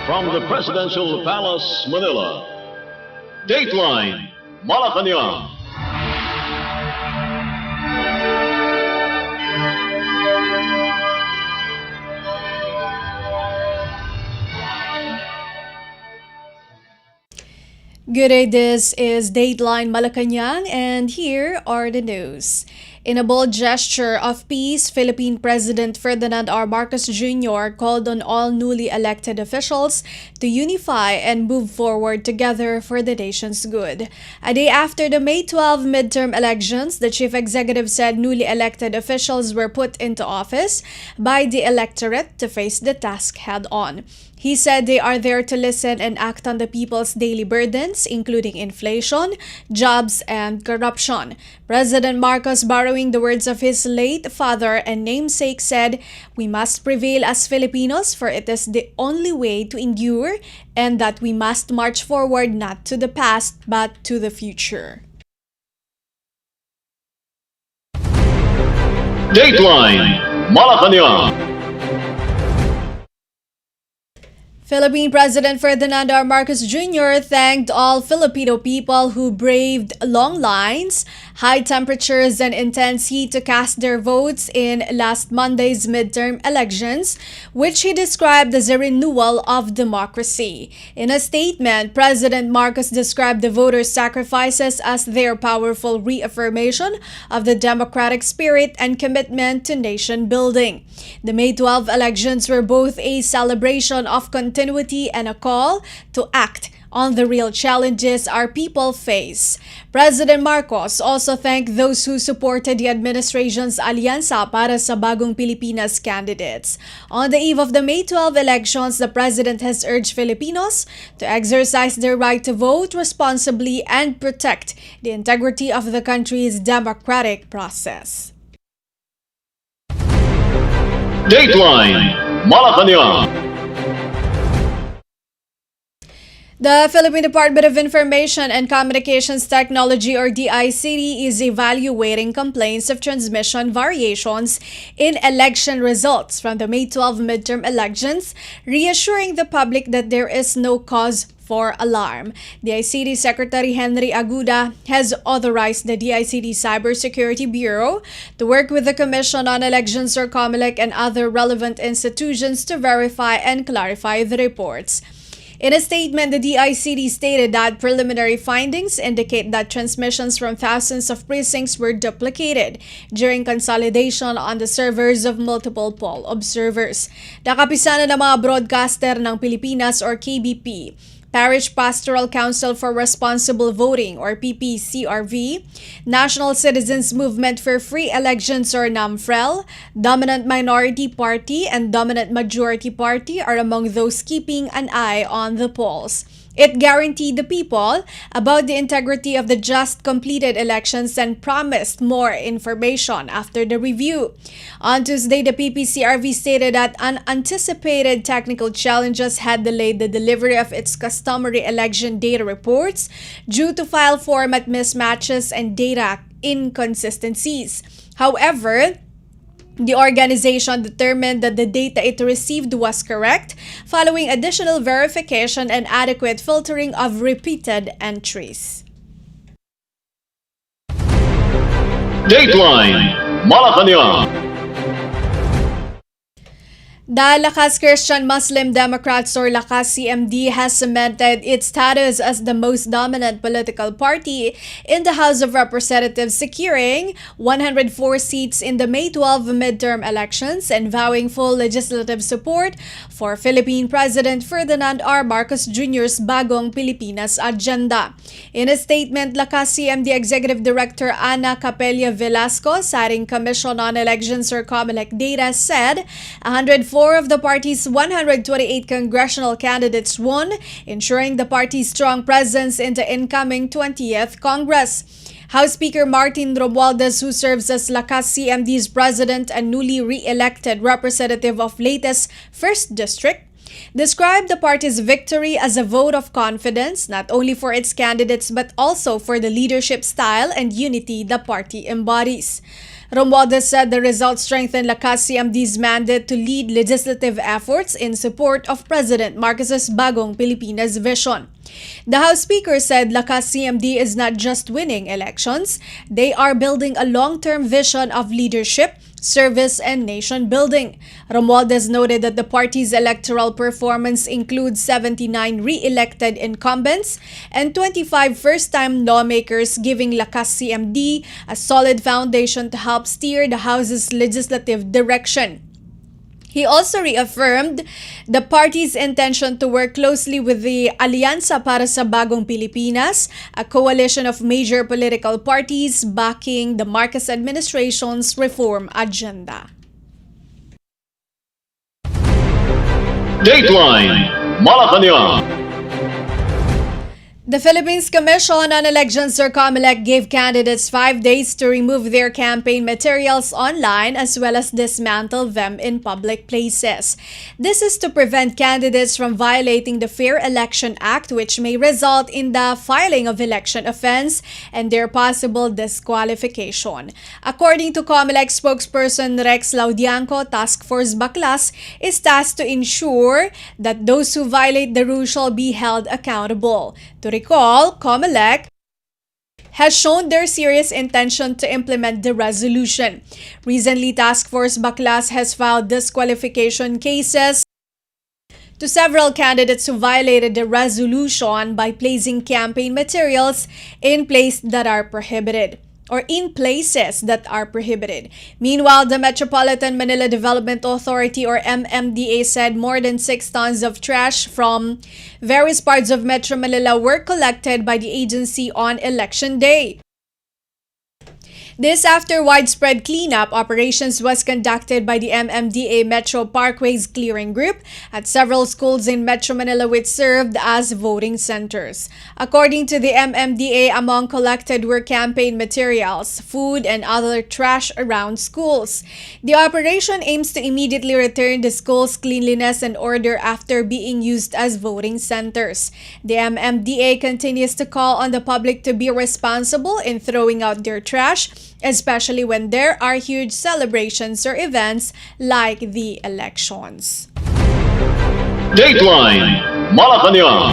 From the Presidential Palace, Manila, Dateline Malacañang. Good day, this is Dateline Malacañang, and here are the news. In a bold gesture of peace, Philippine President Ferdinand R. Marcos Jr. called on all newly elected officials to unify and move forward together for the nation's good. A day after the May 12 midterm elections, the chief executive said newly elected officials were put into office by the electorate to face the task head-on. He said they are there to listen and act on the people's daily burdens, including inflation, jobs, and corruption. President Marcos, borrowing the words of his late father and namesake, said, "We must prevail as Filipinos, for it is the only way to endure, and that we must march forward not to the past, but to the future." Dateline Malacañang. Philippine President Ferdinand R. Marcos Jr. thanked all Filipino people who braved long lines, high temperatures, and intense heat to cast their votes in last Monday's midterm elections, which he described as a renewal of democracy. In a statement, President Marcos described the voters' sacrifices as their powerful reaffirmation of the democratic spirit and commitment to nation building. The May 12 elections were both a celebration of continuity and a call to act on the real challenges our people face. President Marcos also thanked those who supported the administration's Alyansa para sa Bagong Pilipinas candidates. On the eve of the May 12 elections, the President has urged Filipinos to exercise their right to vote responsibly and protect the integrity of the country's democratic process. Dateline Malacañang. The Philippine Department of Information and Communications Technology, or DICT, is evaluating complaints of transmission variations in election results from the May 12 midterm elections, reassuring the public that there is no cause for alarm. DICT Secretary Henry Aguda has authorized the DICT Cybersecurity Bureau to work with the Commission on Elections, or COMELEC, and other relevant institutions to verify and clarify the reports. In a statement, the DICT stated that preliminary findings indicate that transmissions from thousands of precincts were duplicated during consolidation on the servers of multiple poll observers. Nakapisanan ng mga broadcaster ng Pilipinas, or KBP, Parish Pastoral Council for Responsible Voting, or PPCRV, National Citizens Movement for Free Elections, or NAMFREL, Dominant Minority Party, and Dominant Majority Party are among those keeping an eye on the polls. It guaranteed the people about the integrity of the just completed elections and promised more information after the review. On Tuesday, the PPCRV stated that unanticipated technical challenges had delayed the delivery of its customary election data reports due to file format mismatches and data inconsistencies. However, the organization determined that the data it received was correct, following additional verification and adequate filtering of repeated entries. Dateline Malacañang. The Lakas Christian Muslim Democrats, or Lakas CMD, has cemented its status as the most dominant political party in the House of Representatives, securing 104 seats in the May 12 midterm elections and vowing full legislative support for Philippine President Ferdinand R. Marcos Jr.'s Bagong Pilipinas agenda. In a statement, Lakas CMD Executive Director Ana Capella Velasco, citing Commission on Elections, or COMELEC data, said 104 of the party's 128 congressional candidates won, ensuring the party's strong presence in the incoming 20th Congress. House Speaker Martin Romualdez, who serves as Lakas CMD's president and newly re-elected representative of Leyte's 1st District, described the party's victory as a vote of confidence, not only for its candidates but also for the leadership style and unity the party embodies. Romualdez said the results strengthened Lakas CMD's mandate to lead legislative efforts in support of President Marcos's Bagong Pilipinas vision. The House Speaker said Lakas CMD is not just winning elections, they are building a long-term vision of leadership, service, and nation building. Romualdez noted that the party's electoral performance includes 79 re-elected incumbents and 25 first-time lawmakers, giving Lakas CMD a solid foundation to help steer the House's legislative direction. He also reaffirmed the party's intention to work closely with the Alianza para sa Bagong Pilipinas, a coalition of major political parties backing the Marcos administration's reform agenda. Dateline Malacañang. The Philippines Commission on Elections or COMELEC gave candidates 5 days to remove their campaign materials online as well as dismantle them in public places. This is to prevent candidates from violating the Fair Election Act, which may result in the filing of election offense and their possible disqualification. According to COMELEC spokesperson Rex Laudianco, Task Force Baklas is tasked to ensure that those who violate the rules shall be held accountable. To recall, COMELEC has shown their serious intention to implement the resolution. Recently, Task Force Baklas has filed disqualification cases to several candidates who violated the resolution by placing campaign materials in places that are prohibited. Meanwhile, the Metropolitan Manila Development Authority or MMDA said more than 6 tons of trash from various parts of Metro Manila were collected by the agency on Election Day. This after widespread cleanup operations was conducted by the MMDA Metro Parkways Clearing Group at several schools in Metro Manila which served as voting centers. According to the MMDA, among collected were campaign materials, food, and other trash around schools. The operation aims to immediately return the schools' cleanliness and order after being used as voting centers. The MMDA continues to call on the public to be responsible in throwing out their trash, especially when there are huge celebrations or events like the elections. Dateline Malacañang.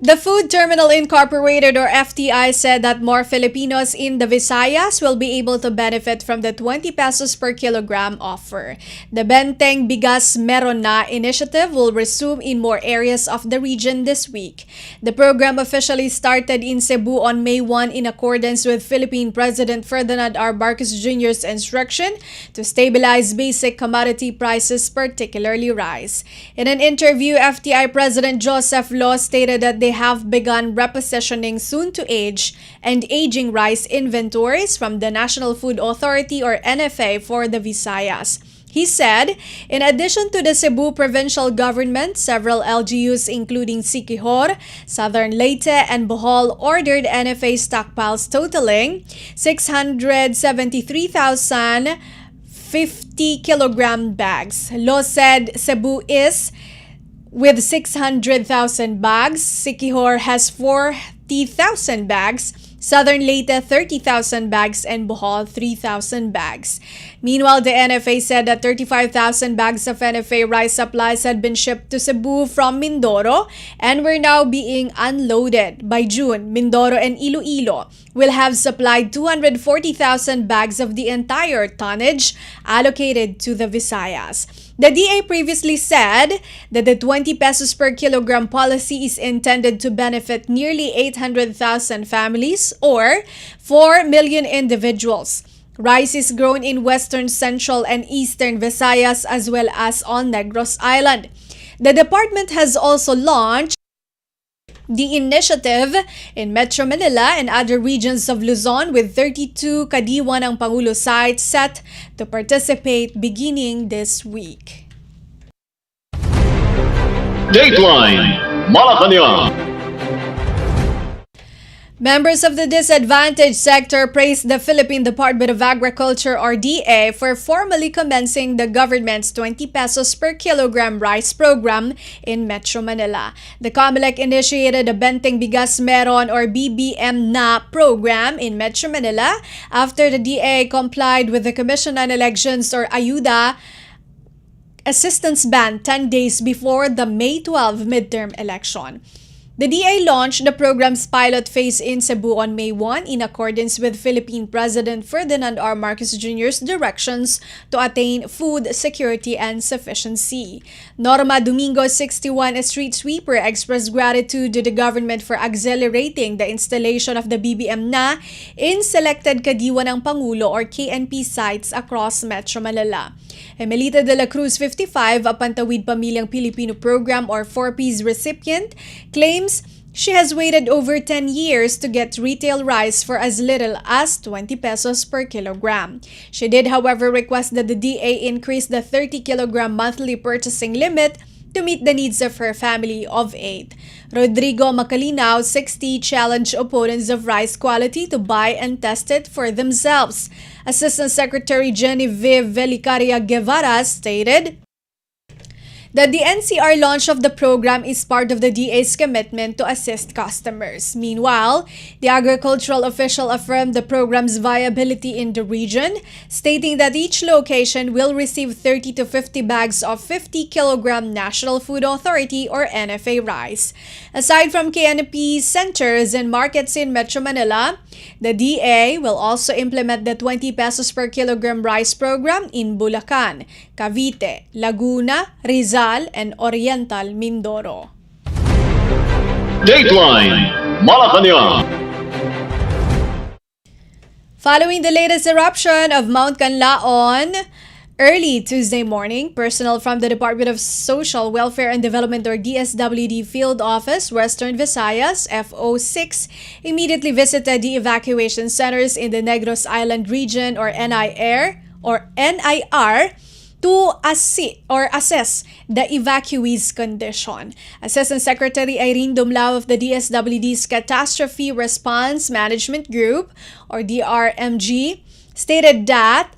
The Food Terminal Incorporated or FTI said that more Filipinos in the Visayas will be able to benefit from the 20 pesos per kilogram offer. The Benteng Bigas Meron Na initiative will resume in more areas of the region this week. The program officially started in Cebu on May 1 in accordance with Philippine President Ferdinand R. Marcos Jr.'s instruction to stabilize basic commodity prices, particularly rice. In an interview, FTI President Joseph Lo stated that they have begun repositioning soon-to-age and aging rice inventories from the National Food Authority or NFA for the Visayas. He said, in addition to the Cebu provincial government, several LGUs including Siquijor, Southern Leyte, and Bohol ordered NFA stockpiles totaling 673,050 kilogram bags. Lo said Cebu is with 600,000 bags, Siquijor has 40,000 bags, Southern Leyte 30,000 bags, and Bohol 3,000 bags. Meanwhile, the NFA said that 35,000 bags of NFA rice supplies had been shipped to Cebu from Mindoro and were now being unloaded. By June, Mindoro and Iloilo will have supplied 240,000 bags of the entire tonnage allocated to the Visayas. The DA previously said that the 20 pesos per kilogram policy is intended to benefit nearly 800,000 families or 4 million individuals. Rice is grown in western, central, and eastern Visayas as well as on Negros Island. The department has also launched the initiative in Metro Manila and other regions of Luzon with 32 Kadiwa ng Pangulo sites set to participate beginning this week. Dateline Malacañang. Members of the disadvantaged sector praised the Philippine Department of Agriculture or DA for formally commencing the government's 20 pesos per kilogram rice program in Metro Manila. The COMELEC initiated a Benteng Bigas Meron or BBM na program in Metro Manila after the DA complied with the Commission on Elections or Ayuda assistance ban 10 days before the May 12 midterm election. The DA launched the program's pilot phase in Cebu on May 1 in accordance with Philippine President Ferdinand R. Marcos Jr.'s directions to attain food security and sufficiency. Norma Domingo, 61, a street sweeper, expressed gratitude to the government for accelerating the installation of the BBM na in selected Kadiwa ng Pangulo or KNP sites across Metro Manila. Emelita de la Cruz, 55, a Pantawid Pamilyang Pilipino program or 4Ps recipient, claims she has waited over 10 years to get retail rice for as little as 20 pesos per kilogram. She did, however, request that the DA increase the 30-kilogram monthly purchasing limit to meet the needs of her family of 8. Rodrigo Macalinaw, 60, challenged opponents of rice quality to buy and test it for themselves. Assistant Secretary Genevieve Velicaria Guevara stated that the NCR launch of the program is part of the DA's commitment to assist customers. Meanwhile, the agricultural official affirmed the program's viability in the region, stating that each location will receive 30 to 50 bags of 50-kilogram National Food Authority or NFA rice. Aside from KNP centers and markets in Metro Manila, the DA will also implement the 20 pesos per kilogram rice program in Bulacan, Cavite, Laguna, Rizal, and Oriental Mindoro. Dateline Malacañang. Following the latest eruption of Mount Canlaon, early Tuesday morning, personnel from the Department of Social Welfare and Development or DSWD Field Office, Western Visayas, FO6, immediately visited the evacuation centers in the Negros Island region or NIR to assess the evacuees' condition. Assistant Secretary Irene Dumlao of the DSWD's Catastrophe Response Management Group or DRMG stated that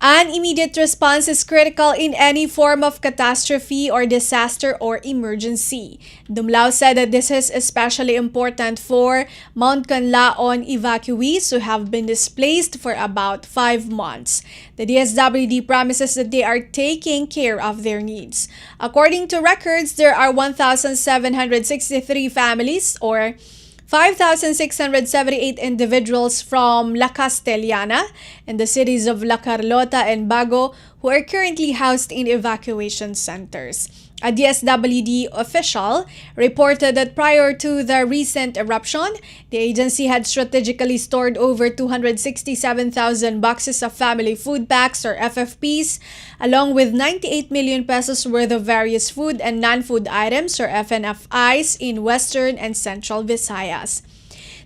an immediate response is critical in any form of catastrophe or disaster or emergency. Dumlao said that this is especially important for Mount Canlaon evacuees who have been displaced for about 5 months. The DSWD promises that they are taking care of their needs. According to records, there are 1,763 families or 5,678 individuals from La Castellana and the cities of La Carlota and Bago who are currently housed in evacuation centers. A DSWD official reported that prior to the recent eruption, the agency had strategically stored over 267,000 boxes of family food packs or FFPs, along with 98 million pesos worth of various food and non-food items or FNFIs in Western and Central Visayas.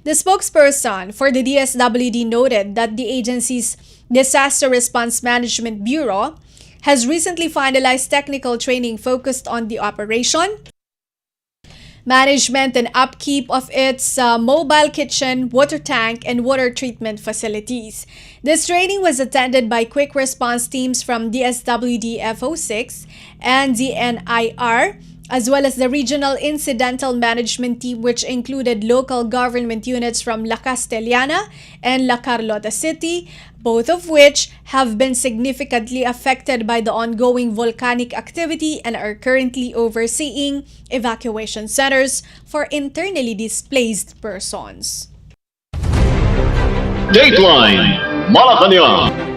The spokesperson for the DSWD noted that the agency's Disaster Response Management Bureau has recently finalized technical training focused on the operation, management, and upkeep of its mobile kitchen, water tank, and water treatment facilities. This training was attended by quick response teams from DSWD FO6 and the NIR, as well as the Regional Incidental Management Team, which included local government units from La Castellana and La Carlota City, both of which have been significantly affected by the ongoing volcanic activity and are currently overseeing evacuation centers for internally displaced persons. Dateline Malacañang.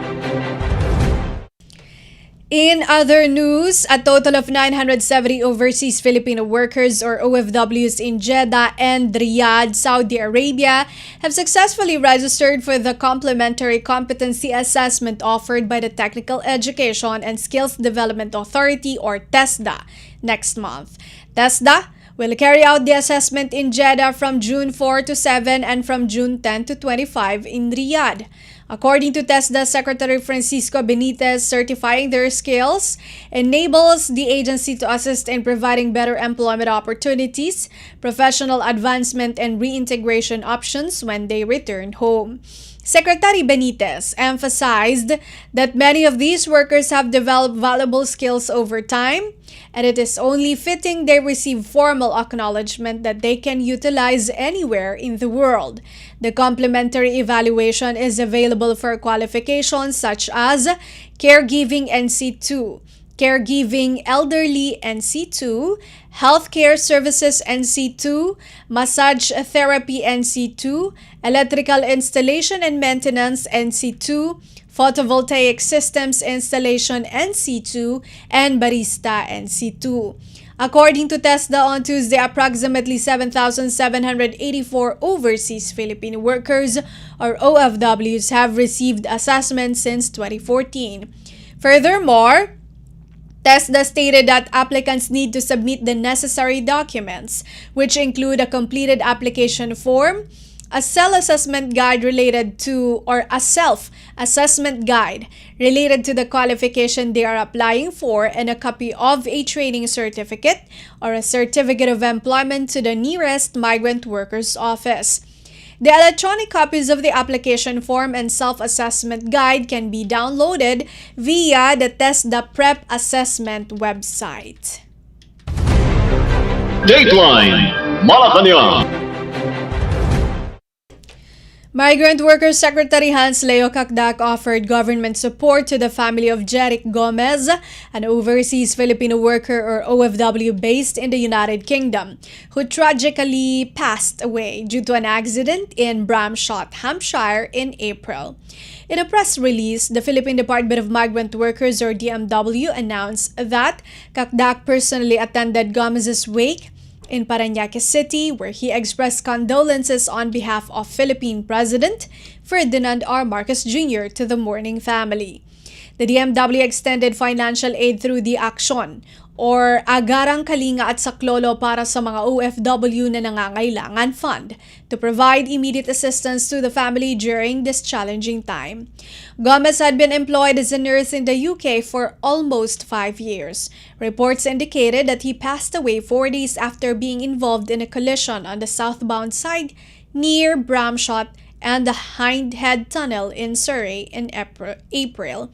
In other news, a total of 970 overseas Filipino workers or OFWs in Jeddah and Riyadh, Saudi Arabia, have successfully registered for the Complementary Competency Assessment offered by the Technical Education and Skills Development Authority or TESDA next month. TESDA will carry out the assessment in Jeddah from June 4 to 7 and from June 10 to 25 in Riyadh. According to TESDA Secretary Francisco Benitez, certifying their skills enables the agency to assist in providing better employment opportunities, professional advancement, and reintegration options when they return home. Secretary Benitez emphasized that many of these workers have developed valuable skills over time, and it is only fitting they receive formal acknowledgement that they can utilize anywhere in the world. The complimentary evaluation is available for qualifications such as Caregiving NC2, Caregiving Elderly NC2, Healthcare Services NC2, Massage Therapy NC2, Electrical Installation and Maintenance NC2, Photovoltaic Systems Installation NC2, and Barista NC2. According to TESDA on Tuesday, approximately 7,784 overseas Filipino workers, or OFWs, have received assessments since 2014. Furthermore, TESDA stated that applicants need to submit the necessary documents, which include a completed application form, a self-assessment guide related to the qualification they are applying for, and a copy of a training certificate or a certificate of employment to the nearest migrant workers office. The electronic copies of the application form and self-assessment guide can be downloaded via the TESDA Prep Assessment website. Dateline Malacañang. Migrant Workers Secretary Hans Leo Cacdac offered government support to the family of Jeric Gomez, an overseas Filipino worker or OFW based in the United Kingdom, who tragically passed away due to an accident in Bramshot, Hampshire in April. In a press release, the Philippine Department of Migrant Workers or DMW announced that Cacdac personally attended Gomez's wake in Parañaque City, where he expressed condolences on behalf of Philippine President Ferdinand R. Marcos Jr. to the mourning family. The DMW extended financial aid through the Aksyon or Agarang Kalinga at Saklolo para sa mga OFW na nangangailangan fund to provide immediate assistance to the family during this challenging time. Gomez had been employed as a nurse in the UK for almost 5 years. Reports indicated that he passed away 4 days after being involved in a collision on the southbound side near Bramshot and the Hindhead Tunnel in Surrey in April.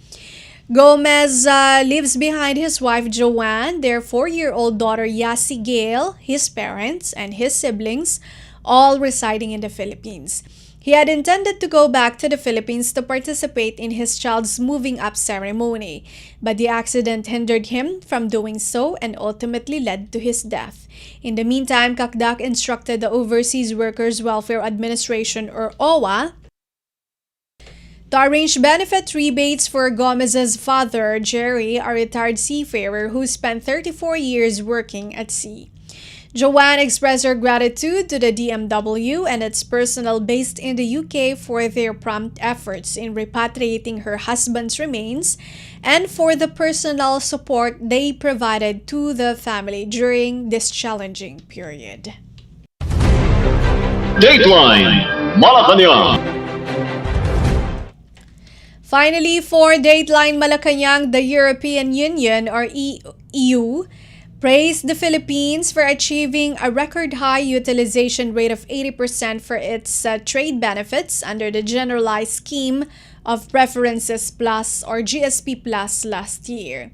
Gomez lives behind his wife Joanne, their 4-year-old daughter Yasi Gale, his parents, and his siblings, all residing in the Philippines. He had intended to go back to the Philippines to participate in his child's moving up ceremony, but the accident hindered him from doing so and ultimately led to his death. In the meantime, Cacdac instructed the Overseas Workers Welfare Administration or OWA to arrange benefit rebates for Gomez's father, Jerry, a retired seafarer who spent 34 years working at sea. Joanne expressed her gratitude to the DMW and its personnel based in the UK for their prompt efforts in repatriating her husband's remains and for the personal support they provided to the family during this challenging period. Dateline Malacañang. Finally, for Dateline Malacañang, the European Union or EU praised the Philippines for achieving a record high utilization rate of 80% for its trade benefits under the Generalized Scheme of Preferences Plus or GSP Plus last year.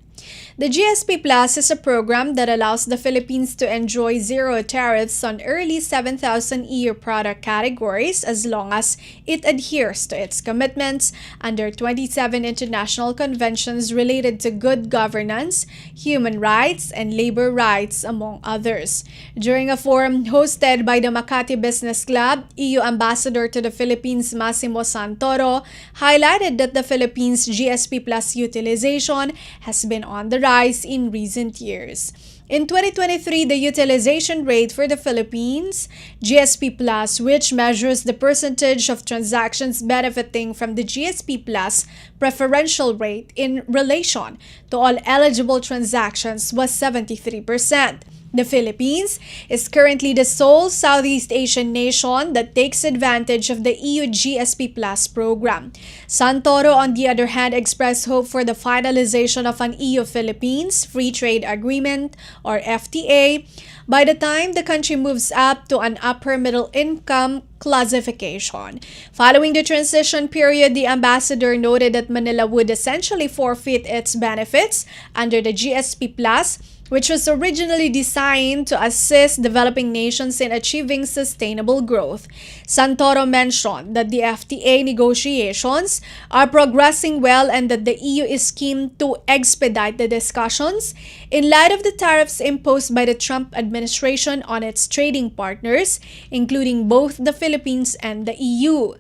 The GSP Plus is a program that allows the Philippines to enjoy zero tariffs on early 7,000 EU product categories as long as it adheres to its commitments under 27 international conventions related to good governance, human rights, and labor rights, among others. During a forum hosted by the Makati Business Club, EU Ambassador to the Philippines Massimo Santoro highlighted that the Philippines' GSP Plus utilization has been on the rise in recent years. In 2023, the utilization rate for the Philippines, GSP Plus, which measures the percentage of transactions benefiting from the GSP Plus preferential rate in relation to all eligible transactions, was 73%. The Philippines is currently the sole Southeast Asian nation that takes advantage of the EU GSP Plus program. Santoro, on the other hand, expressed hope for the finalization of an EU-Philippines Free Trade Agreement, or FTA, by the time the country moves up to an upper middle income classification. Following the transition period, the ambassador noted that Manila would essentially forfeit its benefits under the GSP Plus, which was originally designed to assist developing nations in achieving sustainable growth. Santoro mentioned that the FTA negotiations are progressing well and that the EU is keen to expedite the discussions in light of the tariffs imposed by the Trump administration on its trading partners, including both the Philippines and the EU.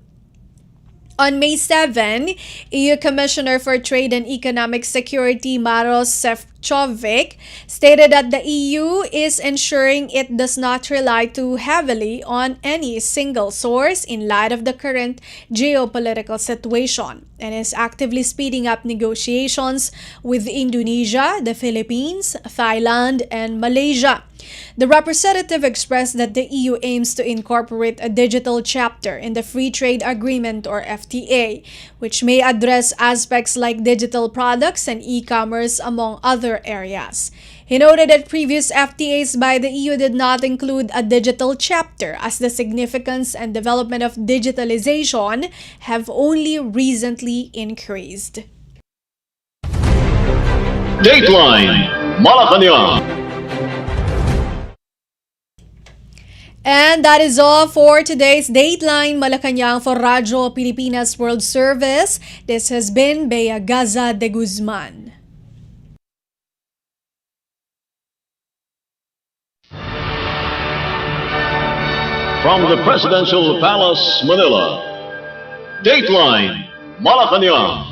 On May 7, EU Commissioner for Trade and Economic Security Maros Šefčovič stated that the EU is ensuring it does not rely too heavily on any single source in light of the current geopolitical situation and is actively speeding up negotiations with Indonesia, the Philippines, Thailand, and Malaysia. The representative expressed that the EU aims to incorporate a digital chapter in the Free Trade Agreement, or FTA, which may address aspects like digital products and e-commerce, among other areas. He noted that previous FTAs by the EU did not include a digital chapter, as the significance and development of digitalization have only recently increased. Dateline Malacañang. And that is all for today's Dateline Malacañang for Radyo Pilipinas World Service. This has been Bea Gaza-de Guzman. From the Presidential Palace, Manila, Dateline Malacañang.